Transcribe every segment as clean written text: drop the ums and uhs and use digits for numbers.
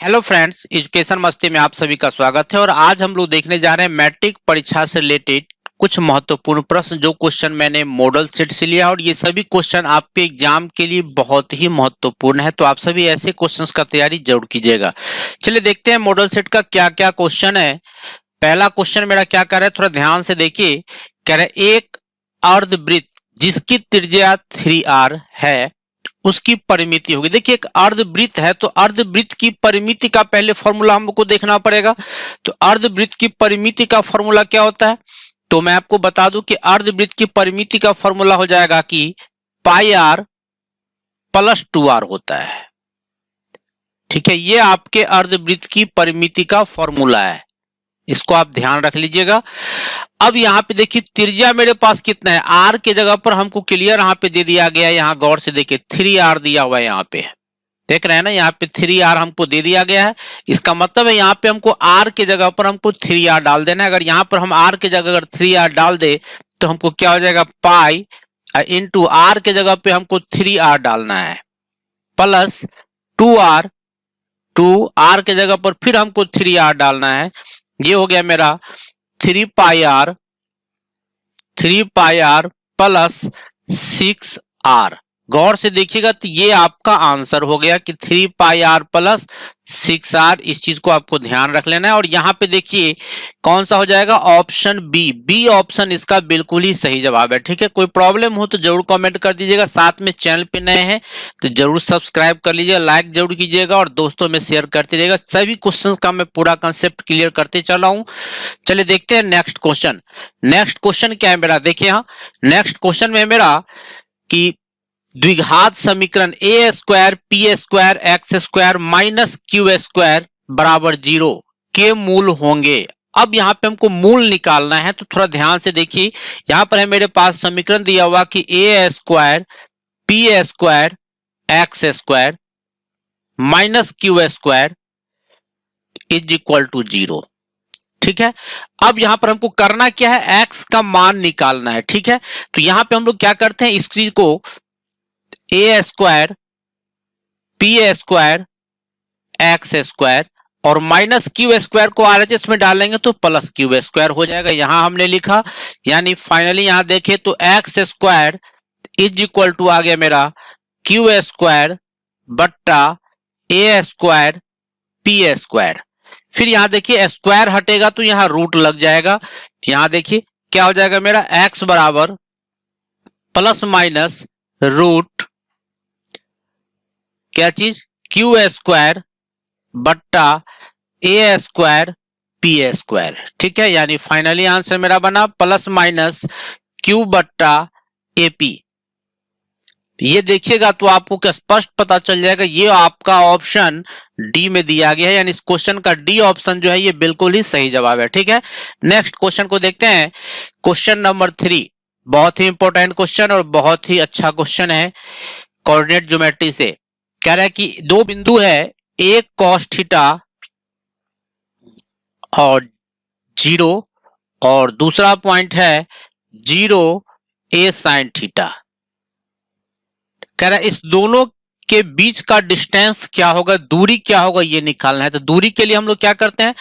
Hello friends, education मस्ती में आप सभी का स्वागत है। और आज हम लोग देखने जा रहे हैं मैट्रिक परीक्षा से रिलेटेड कुछ महत्वपूर्ण प्रश्न, जो क्वेश्चन मैंने मॉडल सेट से लिया और ये सभी क्वेश्चन आपके एग्जाम के लिए बहुत ही महत्वपूर्ण है। तो आप सभी ऐसे क्वेश्चंस का तैयारी जरूर कीजिएगा। चलिए देखते हैं मॉडल सेट का क्या क्या क्वेश्चन है। पहला क्वेश्चन मेरा क्या कह रहा है, थोड़ा ध्यान से देखिए। कह रहा है एक अर्धवृत्त जिसकी त्रिज्या 3r है उसकी परिमिति होगी। देखिए एक अर्धवृत्त है तो अर्धवृत्त की परिमिति का पहले फॉर्मूला हमको देखना पड़ेगा। तो अर्धवृत्त की परिमिति का फॉर्मूला क्या होता है, तो मैं आपको बता दूं कि अर्धवृत्त की परिमिति का फॉर्मूला हो जाएगा कि पाई आर प्लस 2r होता है। ठीक है, ये आपके अर्धवृत्त की परिमिति का फॉर्मूला है, इसको आप ध्यान रख लीजिएगा। अब यहाँ पे देखिए त्रिज्या मेरे पास कितना है, r के जगह पर हमको क्लियर यहाँ पे दे दिया गया है। यहाँ गौर से देखिए 3r दिया हुआ है, यहाँ पे देख रहे हैं ना, यहाँ पे 3r हमको दे दिया गया है। इसका मतलब है यहाँ पे हमको r के जगह पर हमको 3r डाल देना है। अगर यहाँ पर हम r के जगह अगर 3r डाल दे तो हमको क्या हो जाएगा, पाई इंटू r के जगह पे हमको 3r डालना है प्लस 2r, 2r के जगह पर फिर हमको 3r डालना है। ये हो गया मेरा 3 पाई आर प्लस 6r। गौर से देखिएगा तो ये आपका आंसर हो गया कि 3 पाई आर प्लस 6r। इस चीज को आपको ध्यान रख लेना है। और यहाँ पे देखिए कौन सा हो जाएगा, ऑप्शन बी ऑप्शन इसका बिल्कुल ही सही जवाब है। ठीक है, कोई प्रॉब्लम हो तो जरूर कमेंट कर दीजिएगा। साथ में चैनल पे नए हैं तो जरूर सब्सक्राइब कर लीजिएगा, लाइक जरूर कीजिएगा और दोस्तों में शेयर करते रहिएगा। सभी क्वेश्चंस का मैं पूरा कंसेप्ट क्लियर करते चला हूं। चलिए देखते हैं नेक्स्ट क्वेश्चन। नेक्स्ट क्वेश्चन क्या है मेरा, देखिए यहाँ नेक्स्ट क्वेश्चन में मेरा कि द्विघात समीकरण A square P square X square minus Q square बराबर 0 के मूल होंगे। अब यहाँ पे हमको मूल निकालना है, तो थोड़ा ध्यान से देखिए। यहाँ पर है मेरे पास समीकरण दिया हुआ कि A square P square X square minus Q square is equal to 0। ठीक है, अब यहां पर हमको करना क्या है, x का मान निकालना है। ठीक है, तो यहां पे हम लोग क्या करते हैं, इस चीज को A square P square X square और माइनस क्यू स्क्वायर को आरएचएस में डालेंगे तो प्लस क्यू स्क्वायर हो जाएगा। यहां हमने लिखा, यानी फाइनली यहां देखें तो X square is equal to आ गया मेरा क्यू स्क्वायर बट्टा ए स्क्वायर पी स्क्वायर। फिर यहां देखिए स्क्वायर हटेगा तो यहां रूट लग जाएगा। यहां देखिए क्या हो जाएगा मेरा, x बराबर प्लस माइनस रूट क्या चीज, क्यू स्क्वायर बट्टा ए स्क्वायर पी स्क्वायर। ठीक है, यानी फाइनली आंसर मेरा बना प्लस माइनस क्यू बट्टा ए पी। ये देखिएगा तो आपको क्या स्पष्ट पता चल जाएगा, ये आपका ऑप्शन डी में दिया गया है, यानी इस क्वेश्चन का डी ऑप्शन जो है ये बिल्कुल ही सही जवाब है। ठीक है, नेक्स्ट क्वेश्चन को देखते हैं। क्वेश्चन नंबर 3 बहुत ही इंपॉर्टेंट क्वेश्चन और बहुत ही अच्छा क्वेश्चन है कोऑर्डिनेट ज्योमेट्री से। कह रहा है कि दो बिंदु है, एक कॉस थीटा और 0 और दूसरा पॉइंट है 0 ए साइन थीटा। कह रहा है इस दोनों के बीच का डिस्टेंस क्या होगा, दूरी क्या होगा, ये निकालना है। तो दूरी के लिए हम लोग क्या करते हैं,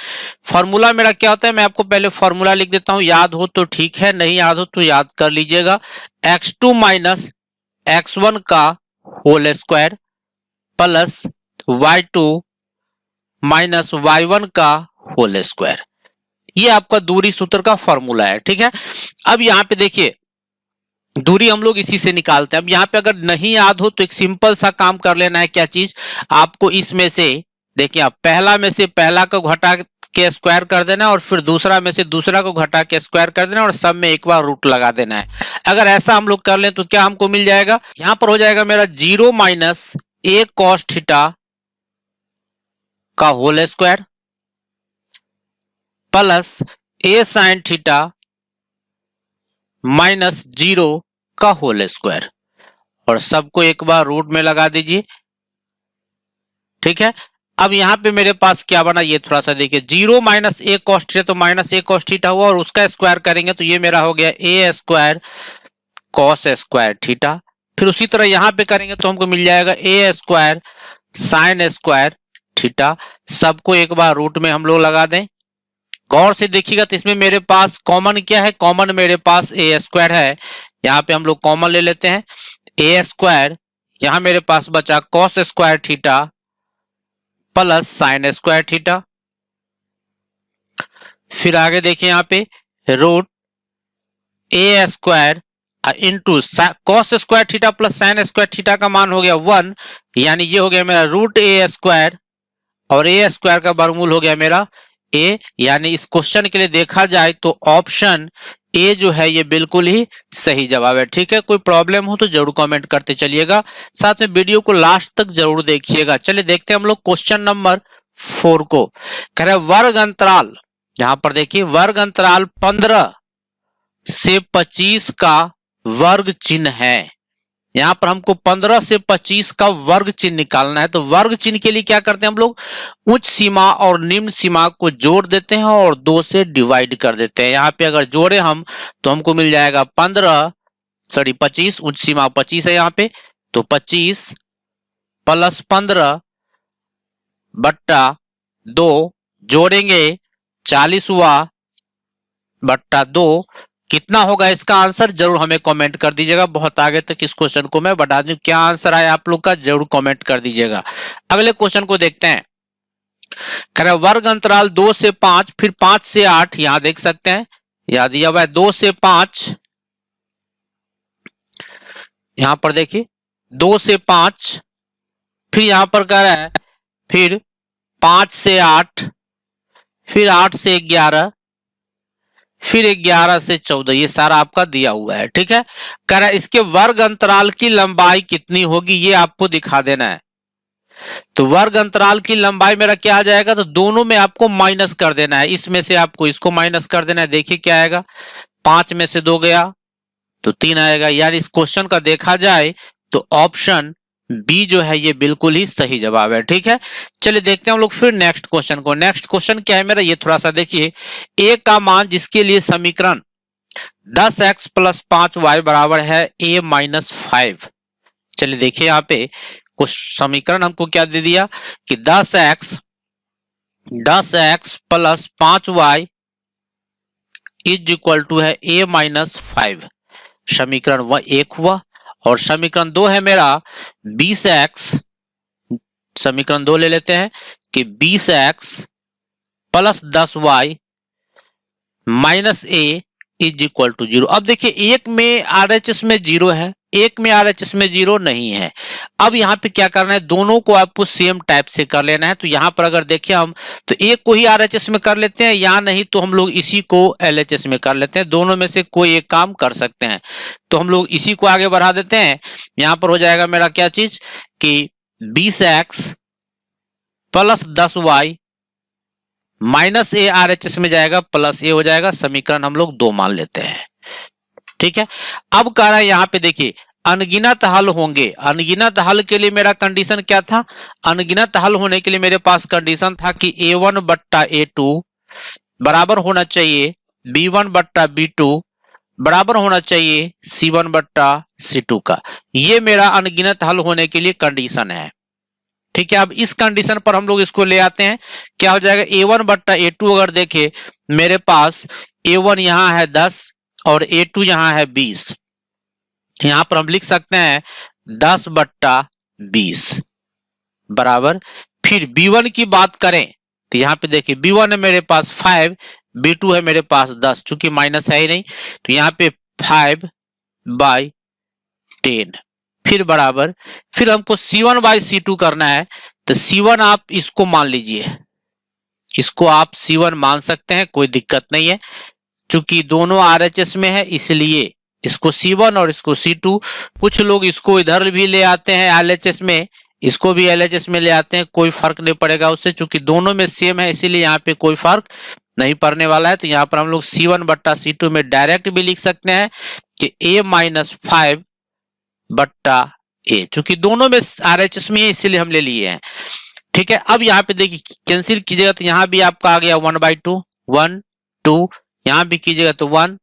फॉर्मूला मेरा क्या होता है, मैं आपको पहले फॉर्मूला लिख देता हूं, याद हो तो ठीक है, नहीं याद हो तो याद कर लीजिएगा। x2 माइनस x1 का whole square plus y2 minus y1 का होल स्क्वायर, ये आपका दूरी सूत्र का फॉर्मूला है। ठीक है, अब यहां पे देखिए दूरी हम लोग इसी से निकालते हैं। अब यहाँ पे अगर नहीं याद हो तो एक सिंपल सा काम कर लेना है, क्या चीज, आपको इसमें से देखिए आप पहला में से पहला को घटा के स्क्वायर कर देना और फिर दूसरा में से दूसरा को घटा के स्क्वायर कर देना और सब में एक बार रूट लगा देना है। अगर ऐसा हम लोग कर लें तो क्या हमको मिल जाएगा, यहां पर हो जाएगा मेरा 0 माइनस ए कॉस थीटा का होल स्क्वायर प्लस ए साइन थीटा माइनस 0 का होल स्क्वायर और सबको एक बार रूट में लगा दीजिए। ठीक है, अब यहां पे मेरे पास क्या बना, ये थोड़ा सा देखिए, 0 माइनस ए कॉस थीटा तो माइनस ए कॉस थीटा हुआ और उसका स्क्वायर करेंगे तो ये मेरा हो गया ए स्क्वायर कॉस स्क्वायर थीटा। फिर उसी तरह यहां पे करेंगे तो हमको मिल जाएगा ए स्क्वायर साइन स्क्वायर थीटा, सबको एक बार रूट में हम लोग लगा दें। गौर से देखिएगा तो इसमें मेरे पास कॉमन क्या है, कॉमन मेरे पास ए स्क्वायर है, यहाँ पे हम लोग कॉमन ले लेते हैं ए स्क्वायर, यहाँ मेरे पास बचा cos square theta plus sine square theta. फिर आगे देखिए यहाँ पे root A square into cos square theta plus sine square theta का मान हो गया 1, यानी ये हो गया मेरा रूट ए स्क्वायर और ए स्क्वायर का वर्गमूल हो गया मेरा ए, यानी इस क्वेश्चन के लिए देखा जाए तो ऑप्शन ए जो है ये बिल्कुल ही सही जवाब है। ठीक है, कोई प्रॉब्लम हो तो जरूर कमेंट करते चलिएगा, साथ में वीडियो को लास्ट तक जरूर देखिएगा। चलिए देखते हैं हम लोग क्वेश्चन नंबर 4 को। कह रहे वर्ग अंतराल, यहां पर देखिए वर्ग अंतराल 15 से 25 का वर्ग चिन्ह है। यहां पर हमको 15 से 25 का वर्ग चिन्ह निकालना है, तो वर्ग चिन्ह के लिए क्या करते हैं हम लोग, उच्च सीमा और निम्न सीमा को जोड़ देते हैं और 2 से डिवाइड कर देते हैं। यहाँ पे अगर जोड़े हम तो हमको मिल जाएगा 25, उच्च सीमा 25 है यहाँ पे, तो 25 प्लस 15 बट्टा 2 जोड़ेंगे 40 बट्टा 2, कितना होगा इसका आंसर जरूर हमें कमेंट कर दीजिएगा। बहुत आगे तक इस क्वेश्चन को मैं बढ़ा दूं, क्या आंसर आया आप लोग का जरूर कमेंट कर दीजिएगा। अगले क्वेश्चन को देखते हैं। कह रहा वर्ग अंतराल 2 से 5, फिर 5 से 8, यहां देख सकते हैं यहां दिया हुआ है 2 से 5, यहां पर देखिए 2 से 5, फिर यहां पर कह रहा है फिर 5 से 8, फिर 8 से 11, फिर 11 से 14, ये सारा आपका दिया हुआ है। ठीक है, कह रहा है इसके वर्ग अंतराल की लंबाई कितनी होगी ये आपको दिखा देना है। तो वर्ग अंतराल की लंबाई मेरा क्या आ जाएगा, तो दोनों में आपको माइनस कर देना है, इसमें से आपको इसको माइनस कर देना है। देखिए क्या आएगा, 5 में से 2 गया तो 3 आएगा, यानी इस क्वेश्चन का देखा जाए तो ऑप्शन बी जो है ये बिल्कुल ही सही जवाब है। ठीक है, चलिए देखते हैं हम लोग फिर नेक्स्ट क्वेश्चन को। नेक्स्ट क्वेश्चन क्या है मेरा, ये थोड़ा सा देखिए, ए का मान जिसके लिए समीकरण 10x प्लस 5y बराबर है a माइनस 5। चलिए देखिए यहाँ पे कुछ समीकरण हमको क्या दे दिया कि 10x plus 5y is equal to है a माइनस 5। समीकरण 1 हुआ, और समीकरण 2 है मेरा 20x, समीकरण 2 ले लेते हैं कि 20x plus 10y minus a is equal to 0। अब देखिए एक में RHS में 0 है, एक में RHS में 0 नहीं है। अब यहाँ पे क्या करना है, दोनों को आपको सेम टाइप से कर लेना है। तो यहाँ पर अगर देखें हम तो एक को ही RHS में कर लेते हैं, या नहीं तो हम लोग इसी को LHS में कर लेते हैं, दोनों में से कोई एक काम कर सकते हैं। तो हम लोग इसी को आगे बढ़ा देते हैं। यहाँ पर हो जाएगा मेरा क्या चीज कि 20x plus 10y minus a RHS में जाएगा प्लस a हो जाएगा, समीकरण हम लोग 2 मान लेते हैं। ठीक है, अब कह रहा है यहाँ पे देखिए अनगिनत हल होंगे। अनगिनत हल के लिए मेरा कंडीशन क्या था, अनगिनत हल होने के लिए मेरे पास कंडीशन था कि a1 बट्टा a2 बराबर होना चाहिए b1 बट्टा b2 बराबर होना चाहिए c1 बट्टा c2 का। ये मेरा अनगिनत हल होने के लिए कंडीशन है। ठीक है, अब इस कंडीशन पर हम लोग इसको ले आते हैं, क्या हो जाएगा a1 बट्टा a2, अगर देखे मेरे पास a1 यहां है 10 और a2 यहां है 20, यहां पर हम लिख सकते हैं 10 बट्टा 20 बराबर, फिर b1 की बात करें तो यहां पे देखिए b1 है मेरे पास 5, b2 है मेरे पास 10, चूंकि माइनस है ही नहीं तो यहाँ पे 5/10, फिर बराबर, फिर हमको c1/c2 करना है। तो c1 आप इसको मान लीजिए, इसको आप c1 मान सकते हैं, कोई दिक्कत नहीं है, चूंकि दोनों RHS में है इसलिए इसको c1 और इसको c2। कुछ लोग इसको इधर भी ले आते हैं LHS में, इसको भी LHS में ले आते हैं, कोई फर्क नहीं पड़ेगा उससे, चूंकि दोनों में सेम है इसीलिए यहाँ पे कोई फर्क नहीं पड़ने वाला है। तो यहाँ पर हम लोग c1 बट्टा c2 में डायरेक्ट भी लिख सकते हैं कि a माइनस 5 बट्टा a, चूंकि दोनों में RHS में है इसीलिए हम ले लिए हैं। ठीक है, अब यहाँ पे देखिए कैंसिल कीजिएगा तो यहाँ भी आपका आ गया 1/2, 1 2, यहाँ भी कीजिएगा तो 1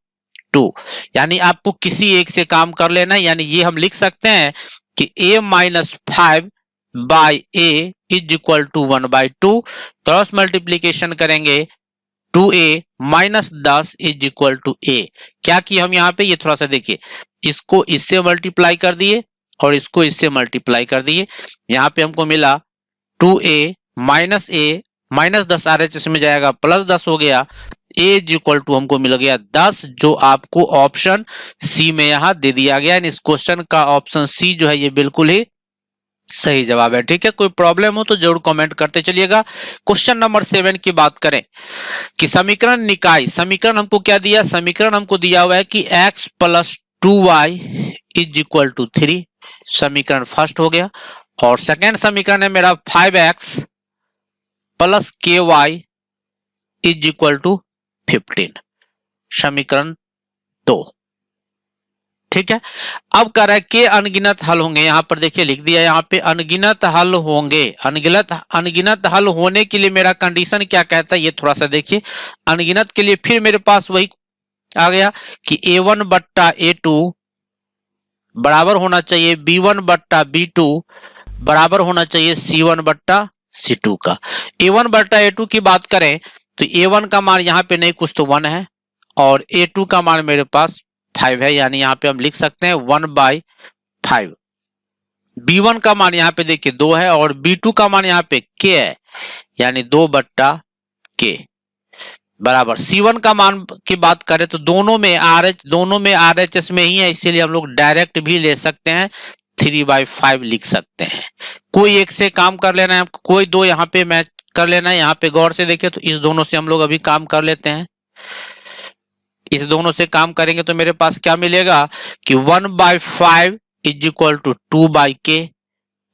2, यानी आपको किसी एक से काम कर लेना है। यानी ये हम लिख सकते हैं कि a minus 5 by A is equal to 1/2, cross multiplication करेंगे 2a minus 10 is equal to a। क्या किया हम यहाँ पे, ये थोड़ा सा देखिए, इसको इससे मल्टीप्लाई कर दिए और इसको इससे मल्टीप्लाई कर दिए। यहाँ पे हमको मिला 2a minus a, minus 10 RHS में जाएगा, प्लस 10 हो गया, a इज इक्वल टू हमको मिल गया 10, जो आपको ऑप्शन सी में यहाँ दे दिया गया। इस क्वेश्चन का ऑप्शन सी जो है ये बिल्कुल ही सही जवाब है। ठीक है, कोई प्रॉब्लम हो तो जरूर कमेंट करते चलिएगा। क्वेश्चन नंबर 7 की बात करें कि समीकरण निकाय, समीकरण हमको क्या दिया, समीकरण हमको दिया हुआ है कि x plus 2y is equal to 3, समीकरण फर्स्ट हो गया। और सेकेंड समीकरण है मेरा 5x plus ky is equal to 15, समीकरण 2। ठीक है, अब कह रहा है के अनगिनत हल होंगे, यहां पर देखिए लिख दिया यहाँ पे अनगिनत हल होंगे। अनगिनत हल होने के लिए मेरा कंडीशन क्या कहता है, ये थोड़ा सा देखिए। अनगिनत के लिए फिर मेरे पास वही आ गया कि a1 बट्टा a2 बराबर होना चाहिए b1 बट्टा b2 बराबर होना चाहिए c1 बट्टा c2 का। a1 बट्टा a2 की बात करें तो a1 का मान यहाँ पे नहीं, कुछ तो 1 है, और a2 का मान मेरे पास 5 है, यानी यहाँ पे हम लिख सकते हैं 1/5। b1 का मान यहाँ पे देखिए 2 है और b2 का मान यहाँ पे k है, यानी 2 बट्टा k बराबर। c1 का मान की बात करें तो दोनों में RHS में ही है, इसीलिए हम लोग डायरेक्ट भी ले सकते हैं, 3/5 लिख सकते हैं। कोई एक से काम कर लेना है, कोई दो यहाँ पे मैच कर लेना है। यहाँ पे गौर से देखें तो इस दोनों से हम लोग अभी काम कर लेते हैं। इस दोनों से काम करेंगे तो मेरे पास क्या मिलेगा कि 1/5 is equal to 2/k,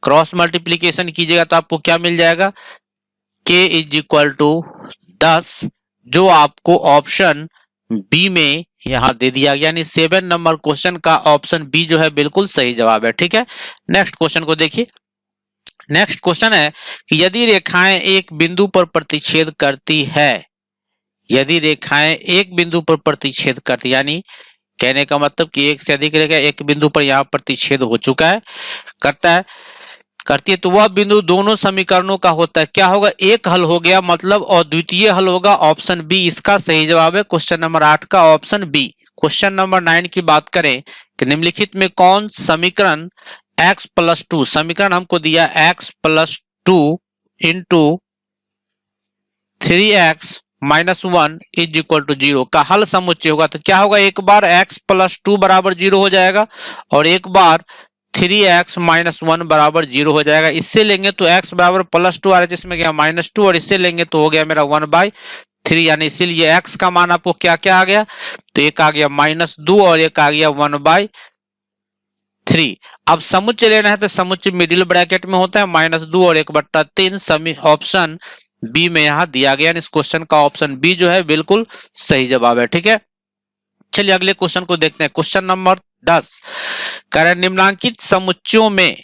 cross multiplication कीजिएगा तो आपको क्या मिल जाएगा, k इज इक्वल टू 10, जो आपको ऑप्शन बी में यहां दे दिया गया, यानी 7 नंबर क्वेश्चन का ऑप्शन बी जो है बिल्कुल सही जवाब है। ठीक है, नेक्स्ट क्वेश्चन को देखिए। नेक्स्ट क्वेश्चन है कि यदि रेखाएं एक बिंदु पर प्रतिच्छेद करती है, यदि रेखाएं एक बिंदु पर प्रतिच्छेद करती, यानी कहने का मतलब कि एक से अधिक रेखा एक बिंदु पर यहाँ प्रतिच्छेद हो चुका है, करती है, तो वह बिंदु दोनों समीकरणों का होता है। क्या होगा, एक हल हो गया मतलब, और द्वितीय हल होगा, ऑप्शन बी इसका सही जवाब है, क्वेश्चन नंबर 8 का ऑप्शन बी। क्वेश्चन नंबर 9 की बात करें कि निम्नलिखित में कौन समीकरण x प्लस 2, समीकरण हमको दिया x plus 2 into 3x minus 1 is equal to 0 का हल समुच्चय होगा। तो क्या होगा, एक बार x प्लस 2 बराबर 0 हो जाएगा और एक बार 3x माइनस 1 बराबर 0 हो जाएगा। इससे लेंगे तो x बराबर प्लस 2 RHS में गया -2, और इससे लेंगे तो हो गया मेरा 1/3, यानी इसीलिए x का मान आपको क्या क्या आ गया, तो एक आ गया -2 और एक आ गया 1/3। अब समुच्चय लेना है तो समुच्चय मिडिल ब्रैकेट में होता है, -2 और 1/3, ऑप्शन बी में यहाँ दिया गया। इस क्वेश्चन का ऑप्शन बी जो है बिल्कुल सही जवाब है। ठीक है, चलिए अगले क्वेश्चन को देखते हैं। क्वेश्चन नंबर 10 कह रहे निम्नांकित समुच्चयों में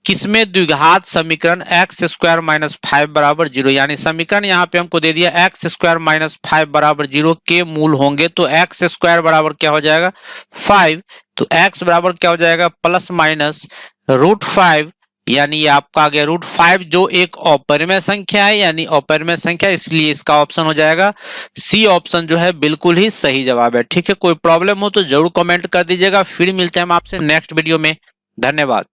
किसमें द्विघात समीकरण x स्क्वायर माइनस 5 बराबर 0, यानी समीकरण यहाँ पे हमको दे दिया x स्क्वायर माइनस 5 बराबर 0 के मूल होंगे, तो x स्क्वायर बराबर क्या हो जाएगा 5, तो x बराबर क्या हो जाएगा प्लस माइनस √5, यानी ये आपका आ गया √5, जो एक अपरिमेय संख्या है, यानी अपरिमेय संख्या, इसलिए इसका ऑप्शन हो जाएगा सी ऑप्शन जो है बिल्कुल ही सही जवाब है। ठीक है, कोई प्रॉब्लम हो तो जरूर कमेंट कर दीजिएगा। फिर मिलते हैं हम आपसे नेक्स्ट वीडियो में। धन्यवाद।